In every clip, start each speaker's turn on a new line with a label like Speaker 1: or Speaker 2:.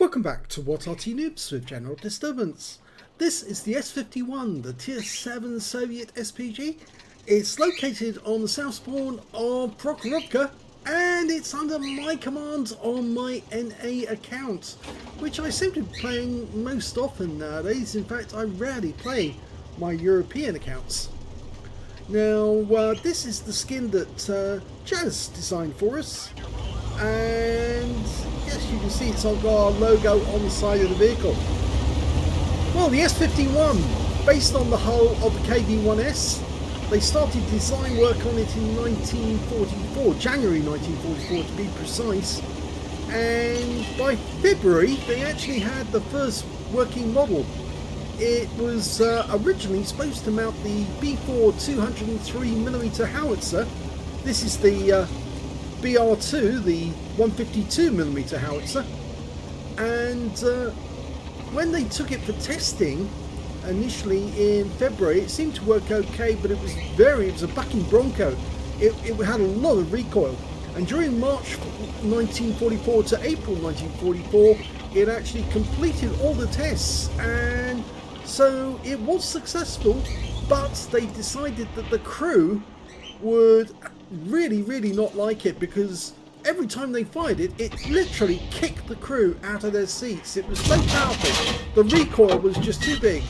Speaker 1: Welcome back to What Arty Noobs with General Disturbance. This is the S-51, the Tier 7 Soviet SPG. It's located on the south spawn of Prokhorovka, and it's under my command on my NA account, which I seem to be playing most often nowadays. In fact, I rarely play my European accounts. Now, this is the skin that Jazz designed for us, and yes, you can see it's got our logo on the side of the vehicle. Well, the S-51, based on the hull of the KV-1S, they started design work on it in 1944, January 1944 to be precise, and by February they actually had the first working model. It was originally supposed to mount the B4 203mm howitzer. This is the BR2, the 152mm howitzer, and when they took it for testing initially in February, it seemed to work okay, but it was a bucking Bronco. It had a lot of recoil, and during March 1944 to April 1944 it actually completed all the tests, and so it was successful, but they decided that the crew would really not like it, because every time they fired it, it literally kicked the crew out of their seats. It was so powerful, the recoil was just too big,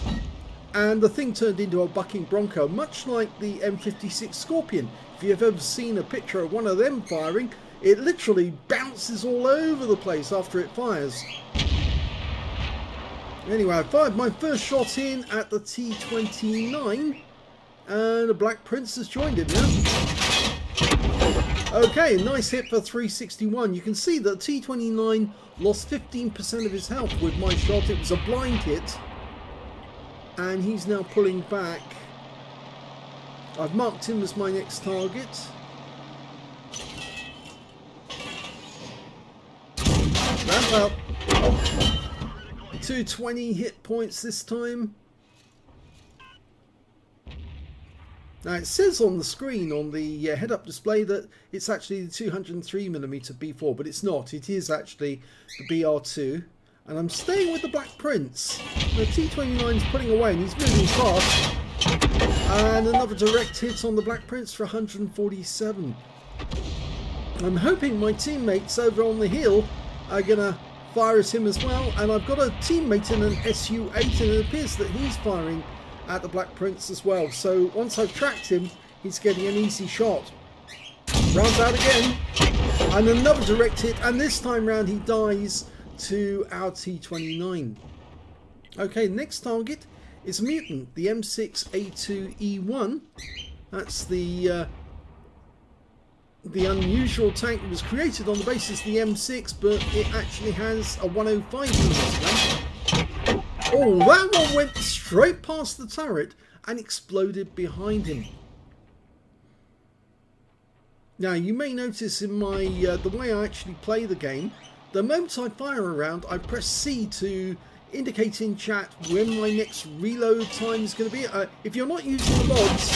Speaker 1: and the thing turned into a bucking Bronco, much like the M56 Scorpion. If you've ever seen a picture of one of them firing, it literally bounces all over the place after it fires. Anyway, I fired my first shot in at the T29, and the Black Prince has joined it now. Okay, nice hit for 361. You can see that T29 lost 15% of his health with my shot. It was a blind hit, and he's now pulling back. I've marked him as my next target. Ramp up. 220 hit points this time. Now it says on the screen on the head-up display that it's actually the 203mm B4, but it's not. It is actually the BR2, and I'm staying with the Black Prince. The T29 is pulling away and he's moving fast, and another direct hit on the Black Prince for 147. I'm hoping my teammates over on the hill are gonna fire at him as well, and I've got a teammate in an SU-8, and it appears that he's firing at the Black Prince as well. So once I've tracked him, he's getting an easy shot. Rounds out again, and another direct hit, and this time round he dies to our T29. Okay, next target is a mutant, the M6A2E1. That's the unusual tank that was created on the basis of the M6, but it actually has a 105mm. Oh, that one went straight past the turret and exploded behind him. Now, you may notice in my the way I actually play the game, the moment I fire a round, I press C to indicate in chat when my next reload time is going to be. If you're not using the mods,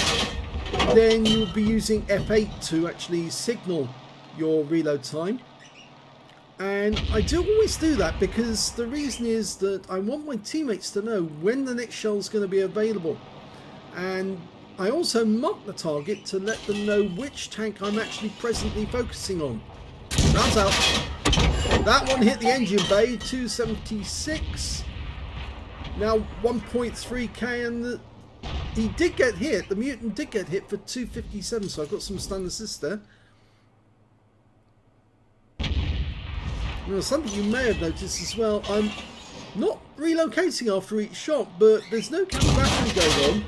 Speaker 1: then you'll be using F8 to actually signal your reload time. And I do always do that because the reason is that I want my teammates to know when the next shell is going to be available. And I also mark the target to let them know which tank I'm actually presently focusing on. Rounds out. That one hit the engine bay, 276. Now 1.3k, and he did get hit. The mutant did get hit for 257, so I've got some stun assist there. Now, something you may have noticed as well, I'm not relocating after each shot, but there's no counter battery going on,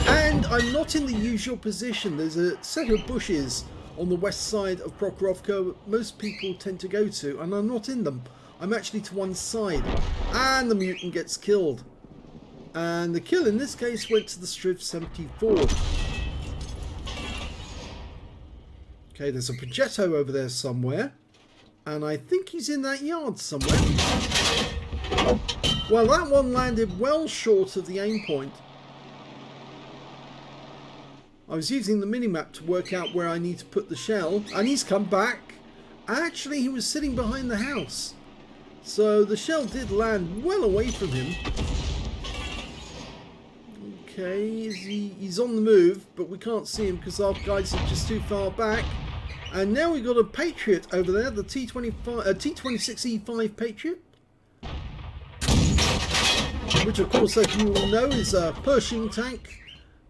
Speaker 1: and I'm not in the usual position. There's a set of bushes on the west side of Prokhorovka most people tend to go to, and I'm not in them. I'm actually to one side, and the mutant gets killed. And the kill in this case went to the Striv 74. Okay, there's a Progetto over there somewhere, and I think he's in that yard somewhere. Well, that one landed well short of the aim point. I was using the minimap to work out where I need to put the shell, and he's come back. Actually, he was sitting behind the house. So the shell did land well away from him. Okay, he's on the move, but we can't see him because our guys are just too far back. And now we've got a Patriot over there, the T26E5 Patriot. Which of course, as you all know, is a Pershing tank,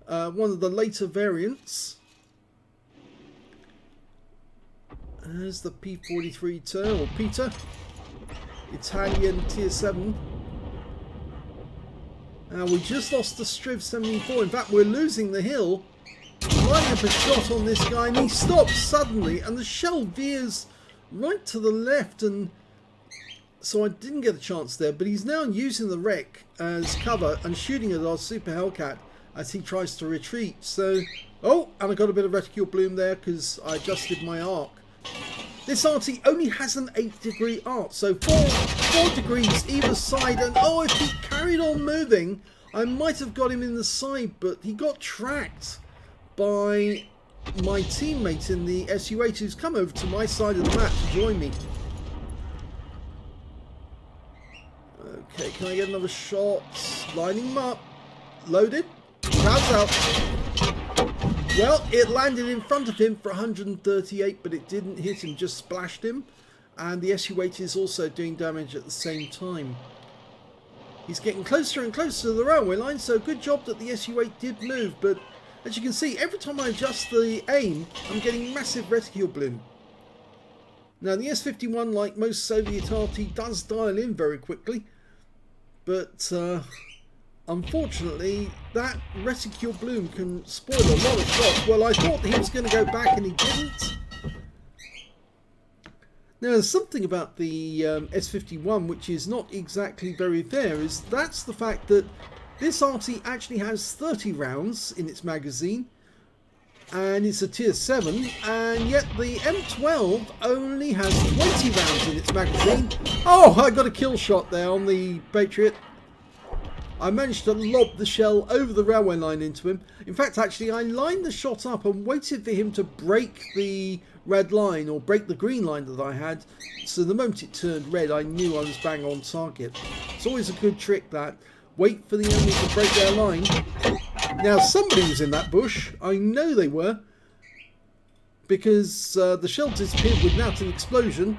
Speaker 1: one of the later variants. There's the P43 or Peter, Italian tier 7. We just lost the Striv 74. In fact, we're losing the hill. Lining up a shot on this guy, and he stops suddenly, and the shell veers right to the left, and so I didn't get a chance there. But he's now using the wreck as cover and shooting at our Super Hellcat as he tries to retreat. So, oh, and I got a bit of reticule bloom there because I adjusted my arc. This Arty only has an 8-degree arc, so 4 degrees either side, and oh, if he carried on moving, I might have got him in the side, but he got tracked by my teammate in the SU-8 who's come over to my side of the map to join me. Okay, can I get another shot? Lining him up. Loaded. Crowds out. Well, it landed in front of him for 138, but it didn't hit him, just splashed him. And the SU-8 is also doing damage at the same time. He's getting closer and closer to the railway line, so good job that the SU-8 did move. But as you can see, every time I adjust the aim, I'm getting massive reticule bloom. Now, the S-51, like most Soviet Arty, does dial in very quickly. But unfortunately, that reticule bloom can spoil a lot of shots. Well, I thought he was going to go back and he didn't. Now, there's something about the S-51 which is not exactly very fair, is that's the fact that this Arty actually has 30 rounds in its magazine, and it's a tier 7, and yet the M12 only has 20 rounds in its magazine. Oh, I got a kill shot there on the Patriot. I managed to lob the shell over the railway line into him. In fact, actually, I lined the shot up and waited for him to break the red line, or break the green line that I had. So the moment it turned red, I knew I was bang on target. It's always a good trick, that. Wait for the enemy to break their line. Now, somebody was in that bush. I know they were, because the shell disappeared without an explosion.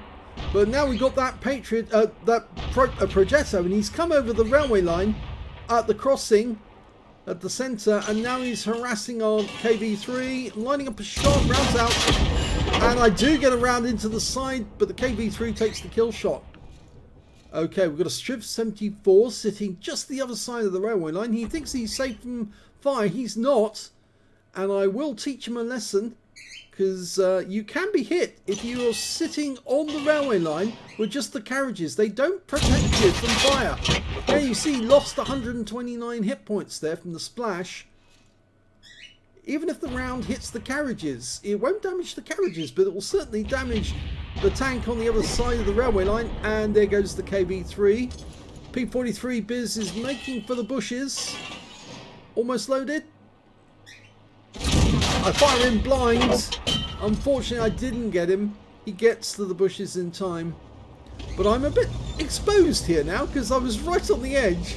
Speaker 1: But now we got that Patriot, Progetto, and he's come over the railway line at the crossing at the centre, and now he's harassing our KV3, lining up a shot, rounds out, and I do get around into the side, but the KV3 takes the kill shot. Okay, we've got a Striv 74 sitting just the other side of the railway line. He thinks he's safe from fire. He's not, and I will teach him a lesson, because you can be hit if you are sitting on the railway line with just the carriages. They don't protect you from fire. There you see, lost 129 hit points there from the splash. Even if the round hits the carriages, it won't damage the carriages, but it will certainly damage the tank on the other side of the railway line. And there goes the KV3. P43 Biz is making for the bushes. Almost loaded. I fire in blind. Unfortunately, I didn't get him. He gets to the bushes in time. But I'm a bit exposed here now because I was right on the edge.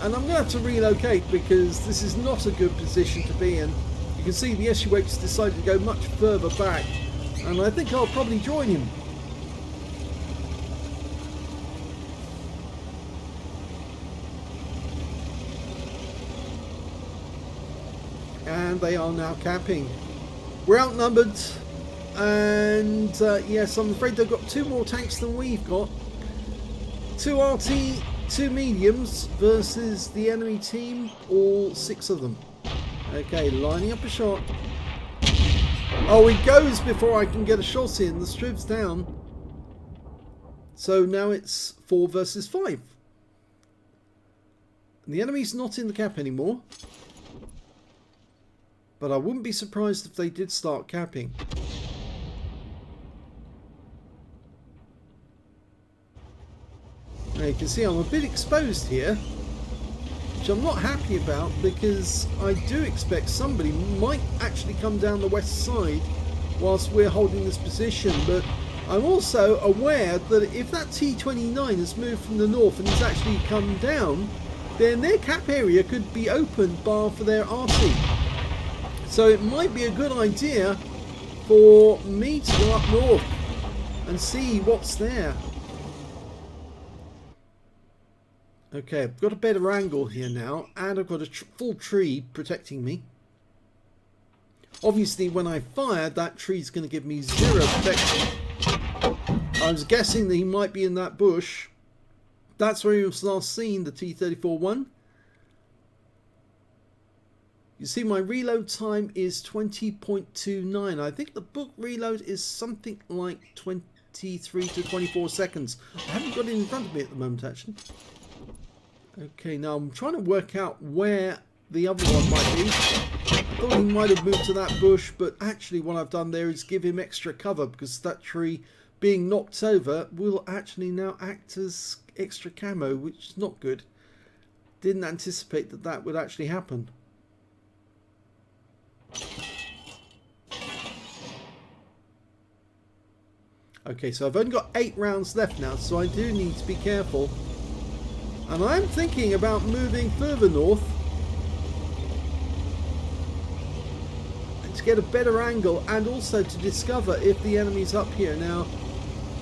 Speaker 1: And I'm going to have to relocate because this is not a good position to be in. You can see the SU-8's decided to go much further back. And I think I'll probably join him. And they are now camping. We're outnumbered, and yes, I'm afraid they've got 2 more tanks than we've got. 2 RT, 2 mediums versus the enemy team, all 6 of them. Okay, lining up a shot. Oh, he goes before I can get a shot in. The Striv's down. So now it's 4 versus 5. And the enemy's not in the cap anymore. But I wouldn't be surprised if they did start capping. Now you can see I'm a bit exposed here, which I'm not happy about because I do expect somebody might actually come down the west side whilst we're holding this position. But I'm also aware that if that T-29 has moved from the north and has actually come down, then their cap area could be opened bar for their Arty. So it might be a good idea for me to go up north and see what's there. Okay, I've got a better angle here now, and I've got a full tree protecting me. Obviously, when I fire, that tree's going to give me 0 protection. I was guessing that he might be in that bush. That's where he was last seen, the T-34-1. You see, my reload time is 20.29. I think the book reload is something like 23 to 24 seconds. I haven't got it in front of me at the moment, actually. Okay, now I'm trying to work out where the other one might be. I thought he might have moved to that bush, but actually what I've done there is give him extra cover, because that tree being knocked over will actually now act as extra camo, which is not good. Didn't anticipate that that would actually happen. Okay, so I've only got 8 rounds left now, so I do need to be careful. And I'm thinking about moving further north to get a better angle, and also to discover if the enemy's up here. Now,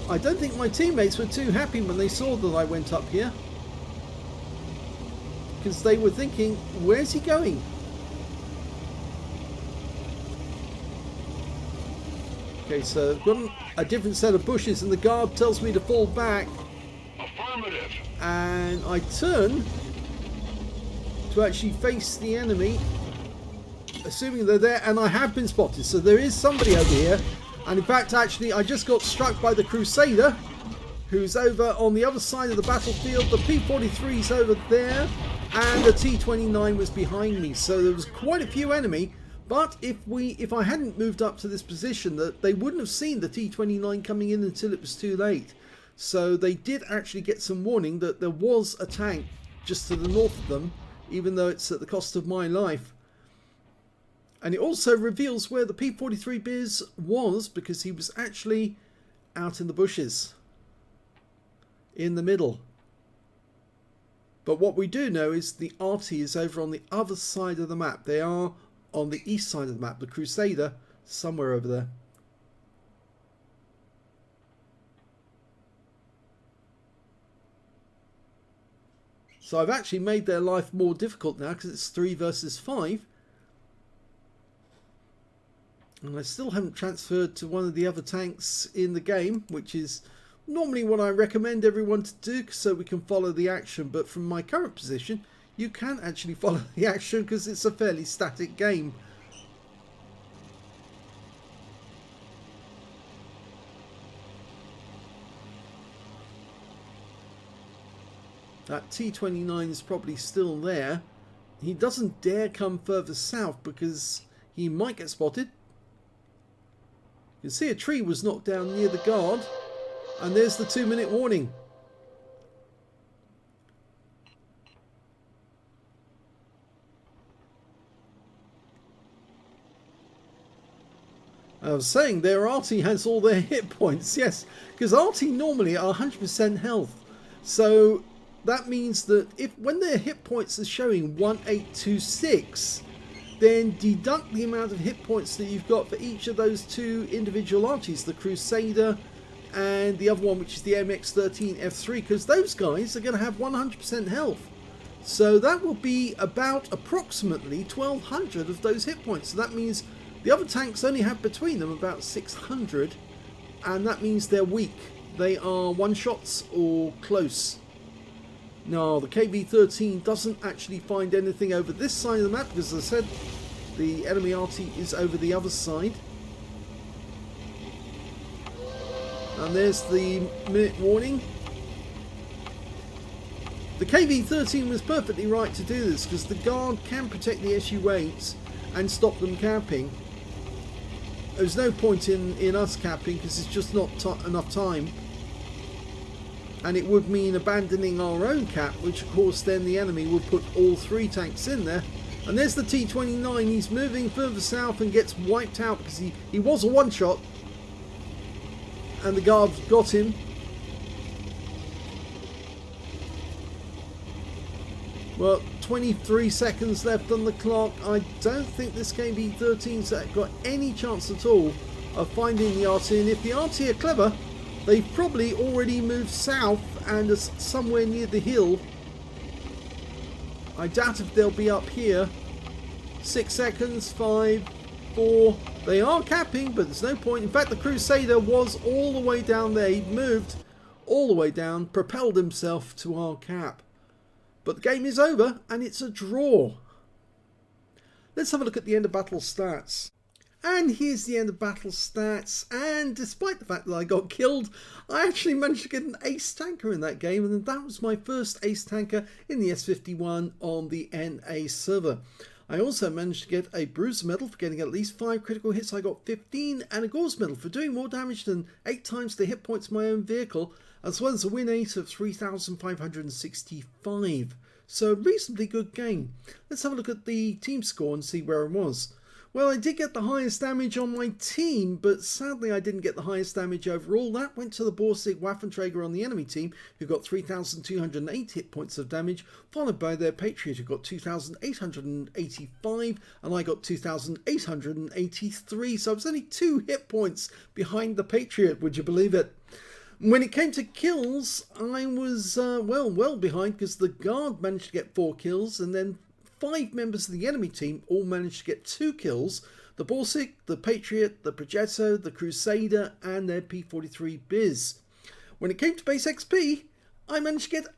Speaker 1: I don't think my teammates were too happy when they saw that I went up here, because they were thinking, where's he going? Okay, so I've got a different set of bushes, and the guard tells me to fall back.
Speaker 2: Affirmative.
Speaker 1: And I turn to actually face the enemy, assuming they're there, and I have been spotted. So there is somebody over here, and in fact, actually, I just got struck by the Crusader, who's over on the other side of the battlefield. The P-43's over there, and the T-29 was behind me. So there was quite a few enemy. But if I hadn't moved up to this position, that they wouldn't have seen the T-29 coming in until it was too late. So they did actually get some warning that there was a tank just to the north of them, even though it's at the cost of my life. And it also reveals where the P-43 Biz was, because he was actually out in the bushes in the middle. But what we do know is the Arty is over on the other side of the map. They are on the east side of the map. The Crusader somewhere over there. So I've actually made their life more difficult now, because it's 3 versus 5. And I still haven't transferred to one of the other tanks in the game, which is normally what I recommend everyone to do, so we can follow the action. But from my current position, you can actually follow the action, because it's a fairly static game. That T-29 is probably still there. He doesn't dare come further south, because he might get spotted. You can see a tree was knocked down near the guard, and there's the 2-minute warning. I was saying their Arty has all their hit points, yes, because Arty normally are 100% health. So that means that when their hit points are showing 1826, then deduct the amount of hit points that you've got for each of those 2 individual Artys, the Crusader and the other one, which is the MX-13 F3, because those guys are going to have 100% health. So that will be about approximately 1200 of those hit points. So that means the other tanks only have between them about 600, and that means they're weak. They are one-shots or close. Now, the KV-13 doesn't actually find anything over this side of the map, because as I said, the enemy Arty is over the other side. And there's the minute warning. The KV-13 was perfectly right to do this, because the guard can protect the SU-8s and stop them camping. There's no point in us camping, because it's just not enough time. And it would mean abandoning our own cap, which of course then the enemy would put all 3 tanks in there. And there's the T-29, he's moving further south and gets wiped out, because he was a one-shot. and the guards got him. Well, 23 seconds left on the clock. I don't think this game B13's got any chance at all of finding the Arty, and if the Arty are clever, they've probably already moved south and are somewhere near the hill. I doubt if they'll be up here. 6 seconds, 5, 4. They are capping, but there's no point. In fact, the Crusader was all the way down there. He moved all the way down, propelled himself to our cap. But the game is over, and it's a draw. Let's have a look at the end of battle stats. And here's the end of battle stats, and despite the fact that I got killed, I actually managed to get an ace tanker in that game, and that was my first ace tanker in the S-51 on the NA server. I also managed to get a bruiser medal for getting at least 5 critical hits. I got 15, and a gauze medal for doing more damage than 8 times the hit points of my own vehicle, as well as a win rate of 3,565. So a reasonably good game. Let's have a look at the team score and see where I was. Well, I did get the highest damage on my team, but sadly I didn't get the highest damage overall. That went to the Borsig Waffenträger on the enemy team, who got 3,208 hit points of damage, followed by their Patriot, who got 2,885, and I got 2,883. So I was only 2 hit points behind the Patriot, would you believe it? When it came to kills, I was well behind, because the guard managed to get 4 kills, and then 5 members of the enemy team all managed to get 2 kills. The Borsig, the Patriot, the Progetto, the Crusader, and their P43 Biz. When it came to base XP, I managed to get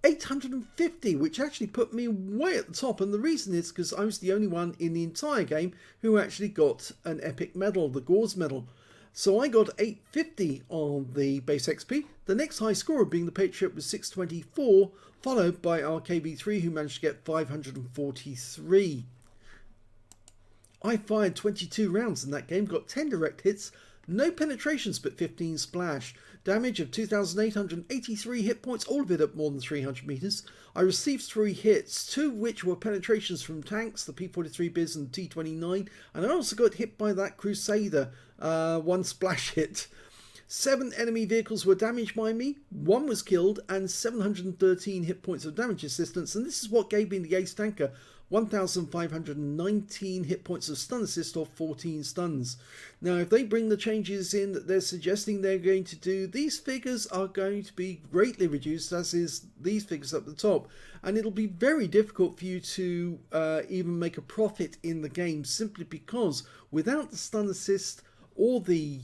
Speaker 1: 850, which actually put me way at the top, and the reason is because I was the only one in the entire game who actually got an epic medal, the Gauze medal. So I got 850 on the base XP. The next high scorer being the Patriot was 624, followed by our KB3, who managed to get 543. I fired 22 rounds in that game, got 10 direct hits, no penetrations but 15 splash. Damage of 2,883 hit points, all of it at more than 300 meters. I received 3 hits, 2 of which were penetrations from tanks, the P43 Biz and the T29, and I also got hit by that Crusader, 1 splash hit. 7 enemy vehicles were damaged by me, 1 was killed, and 713 hit points of damage assistance, and this is what gave me the ace tanker, 1,519 hit points of stun assist or 14 stuns. Now if they bring the changes in that they're suggesting they're going to do, these figures are going to be greatly reduced, as is these figures up the top, and it'll be very difficult for you to even make a profit in the game, simply because without the stun assist or the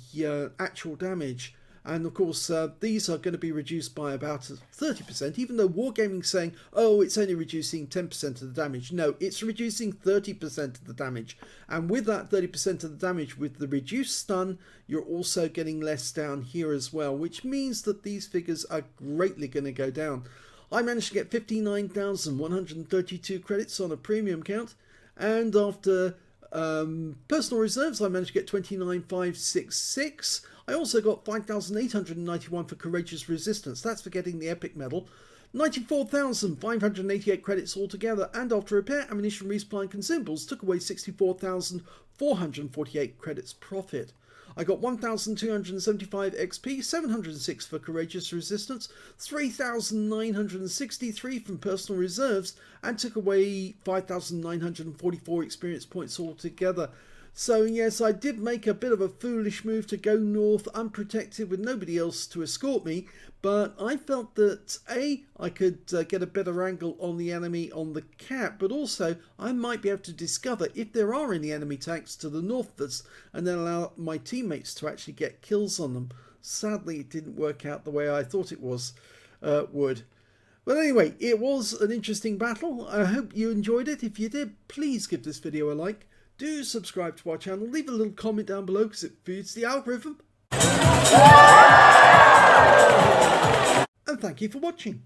Speaker 1: actual damage, and of course these are going to be reduced by about 30%, even though Wargaming's saying, oh, it's only reducing 10% of the damage. No, it's reducing 30% of the damage, and with that 30% of the damage, with the reduced stun, you're also getting less down here as well, which means that these figures are greatly going to go down. I managed to get 59,132 credits on a premium count, and after personal reserves I managed to get 29,566. I also got 5,891 for Courageous Resistance, that's for getting the epic medal, 94,588 credits altogether, and after repair, ammunition, resupply and consumables took away 64,448 credits profit. I got 1,275 XP, 706 for Courageous Resistance, 3,963 from personal reserves, and took away 5,944 experience points altogether. So yes, I did make a bit of a foolish move to go north unprotected with nobody else to escort me, but I felt that A, I could get a better angle on the enemy on the cap, but also I might be able to discover if there are any enemy tanks to the north of us, and then allow my teammates to actually get kills on them. Sadly, it didn't work out the way I thought it would. But anyway, it was an interesting battle. I hope you enjoyed it. If you did, please give this video a like. Do subscribe to our channel, leave a little comment down below because it feeds the algorithm. And thank you for watching.